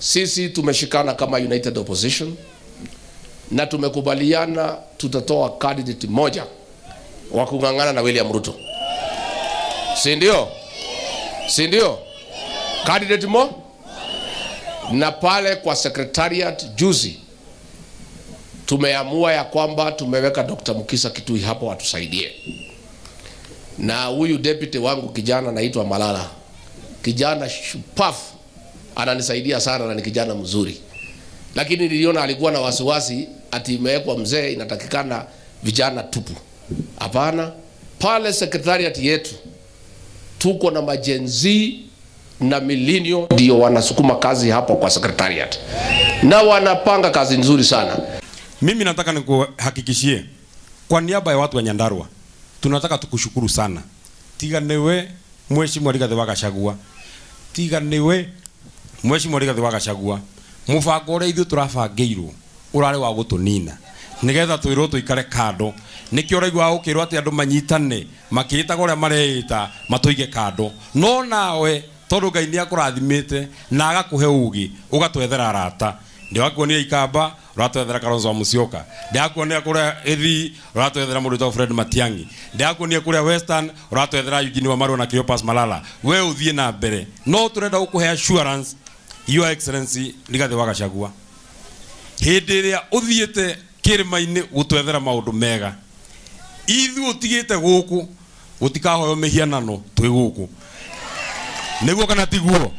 Sisi tumeshikana kama United Opposition na tumekubaliana tutatoa candidate moja wa kung'ang'ana na William Ruto. Si ndio? Si ndio? Candidate na pale kwa secretariat juzi tumeamua ya kwamba tumeweka Dr. Mukisa Kitui hapo atusaidie. Na huyu deputy wangu kijana anaitwa Malala. Kijana shupafu, ananisaidia sana na ni kijana mzuri. Lakini niliona alikuwa na wasiwasi ati imewekwa mzee inatakikana vijana tupu. Hapana, pale secretariat yetu tuko na majenzi na millennial ndio wanasukuma kazi hapo kwa secretariat. Na wanapanga kazi nzuri sana. Mimi nataka nikuhakikishie kwa niaba ya watu wa Nyandarua, tunataka tukushukuru sana. Tiganiwe Mheshimiwa Rigathi wa Gachagua. Tiganiwe Mheshimiwa Rigathi wa Gachagua. Mubango ule ithu turabangeirwo urare wa gutunina. Nigetha twirwo tuikare kando. Nikio raigwa ukirwo ati andu manyitane makirita gore mareita matuige kando. No nawe tondu Ngai ni akurathimite na agakuhe ugi ugatwethera arata. Ndio akuonia Ikamba, uratwethera Kalonzo Musyoka. Ndio akuonia kuria Ethi, uratwethera mundu Fred Matiang'i. Ndio akuonia kuria Western, uratwethera Eugene Wamalwa na Cleopas Malala. We uthie na mbere. No turenda gukuhe assurance, Your Excellency Rigathi wa Gachagua. Hindi ria uthiete kirima-ini gutwethera maundu mega. Ithu utigite guku, utikahoyo mihianano twi guku. Niguo kana tiguo?